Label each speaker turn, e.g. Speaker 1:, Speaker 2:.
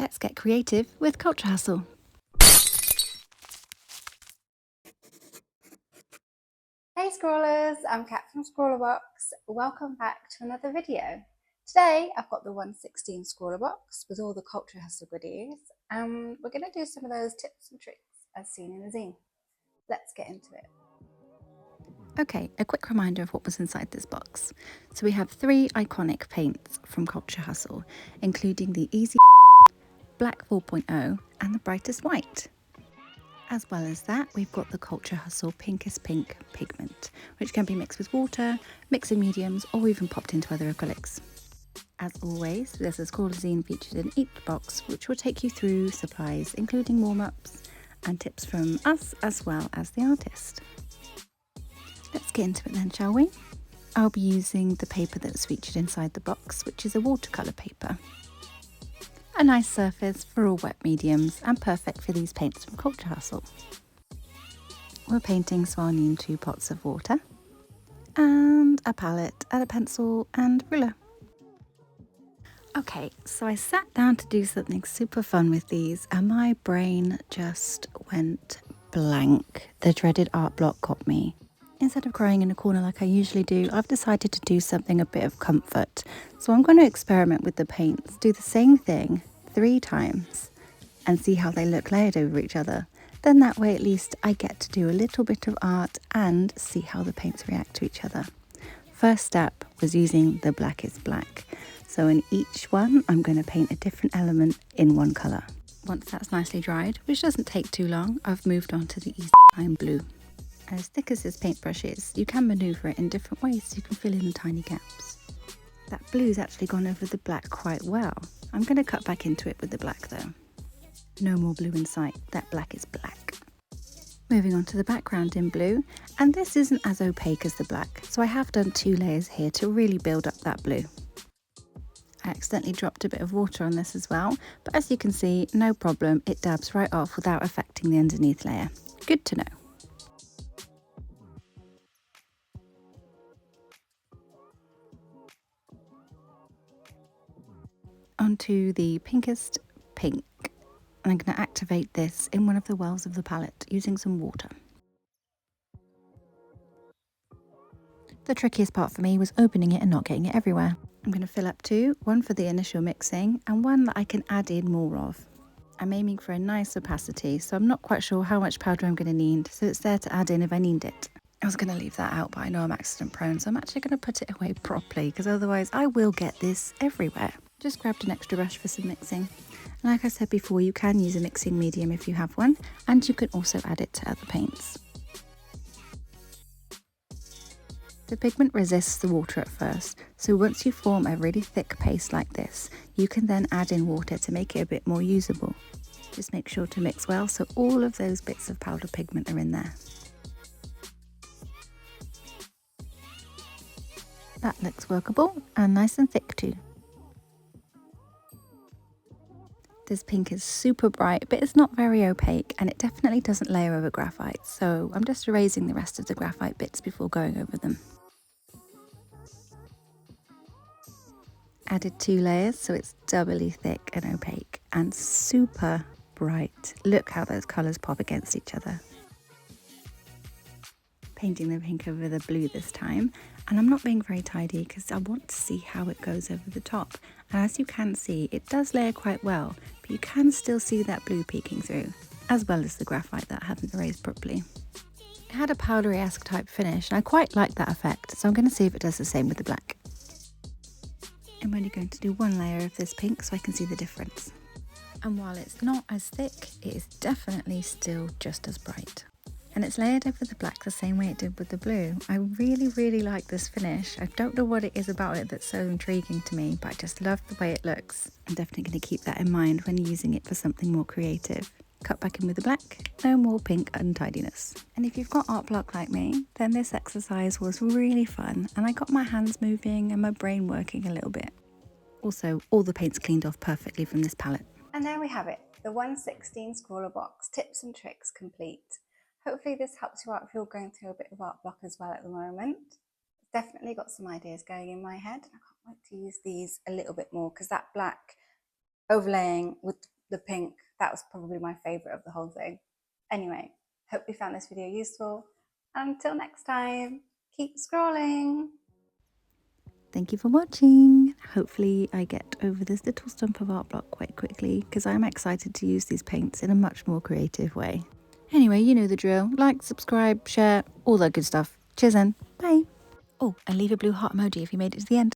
Speaker 1: Let's get creative with Culture Hustle.
Speaker 2: Hey Scrawlers, I'm Kat from ScrawlrBox. Welcome back to another video. Today I've got the 116 ScrawlrBox with all the Culture Hustle goodies, and we're going to do some of those tips and tricks as seen in the zine. Let's get into it.
Speaker 1: Okay, a quick reminder of what was inside this box. So we have 3 iconic paints from Culture Hustle, including the Easy Black 4.0 and the Brightest White. As well as that, we've got the Culture Hustle Pinkest Pink Pigment, which can be mixed with water, mixing mediums, or even popped into other acrylics. As always, there's a Scrawler zine featured in each box, which will take you through supplies, including warm-ups and tips from us as well as the artist. Let's get into it then, shall we? I'll be using the paper that's featured inside the box, which is a watercolour paper. A nice surface for all wet mediums and perfect for these paints from Culture Hustle. We're painting, so I'll need 2 pots of water and a palette and a pencil and ruler. Okay, so I sat down to do something super fun with these and my brain just went blank. The dreaded art block got me. Instead of crying in a corner like I usually do, I've decided to do something a bit of comfort. So I'm going to experiment with the paints, do the same thing 3 times and see how they look layered over each other. Then that way at least I get to do a little bit of art and see how the paints react to each other. First step was using the Blackest Black. So in each one I'm going to paint a different element in one colour. Once that's nicely dried, which doesn't take too long, I've moved on to the Easy Blue. As thick as this paintbrush is, you can manoeuvre it in different ways so you can fill in the tiny gaps. That blue's actually gone over the black quite well. I'm going to cut back into it with the black though. No more blue in sight, that black is black. Moving on to the background in blue, and this isn't as opaque as the black, so I have done 2 layers here to really build up that blue. I accidentally dropped a bit of water on this as well, but as you can see, no problem, it dabs right off without affecting the underneath layer. Good to know. Onto the Pinkest Pink, and I'm going to activate this in one of the wells of the palette using some water. The trickiest part for me was opening it and not getting it everywhere. I'm going to fill up 2, one for the initial mixing and one that I can add in more of. I'm aiming for a nice opacity, so I'm not quite sure how much powder I'm going to need, so it's there to add in if I need it. I was going to leave that out, but I know I'm accident prone, so I'm actually going to put it away properly, because otherwise I will get this everywhere. Just grabbed an extra brush for some mixing. And like I said before, you can use a mixing medium if you have one, and you can also add it to other paints. The pigment resists the water at first, so once you form a really thick paste like this, you can then add in water to make it a bit more usable. Just make sure to mix well so all of those bits of powder pigment are in there. That looks workable and nice and thick too. This pink is super bright, but it's not very opaque and it definitely doesn't layer over graphite, so I'm just erasing the rest of the graphite bits before going over them. Added 2 layers so it's doubly thick and opaque and super bright. Look how those colours pop against each other. Painting the pink over the blue this time, and I'm not being very tidy because I want to see how it goes over the top. And as you can see, it does layer quite well, but you can still see that blue peeking through, as well as the graphite that I haven't erased properly. It had a powdery-esque type finish, and I quite like that effect, so I'm going to see if it does the same with the black. I'm only going to do 1 layer of this pink so I can see the difference. And while it's not as thick, it is definitely still just as bright. And it's layered over the black the same way it did with the blue. I really like this finish. I don't know what it is about it that's so intriguing to me, but I just love the way it looks. I'm definitely going to keep that in mind when using it for something more creative. Cut back in with the black, no more pink untidiness. And if you've got art block like me, then this exercise was really fun and I got my hands moving and my brain working a little bit. Also, all the paint's cleaned off perfectly from this palette.
Speaker 2: And there we have it, the 116 ScrawlrBox tips and tricks complete. Hopefully this helps you out if you're going through a bit of art block as well at the moment. Definitely got some ideas going in my head. I can't wait to use these a little bit more because that black overlaying with the pink. That was probably my favourite of the whole thing. Anyway, hope you found this video useful. Until next time, keep scrolling.
Speaker 1: Thank you for watching. Hopefully I get over this little stump of art block quite quickly because I'm excited to use these paints in a much more creative way. Anyway, you know the drill. Like, subscribe, share, all that good stuff. Cheers then. Bye. Oh, and leave a blue heart emoji if you made it to the end.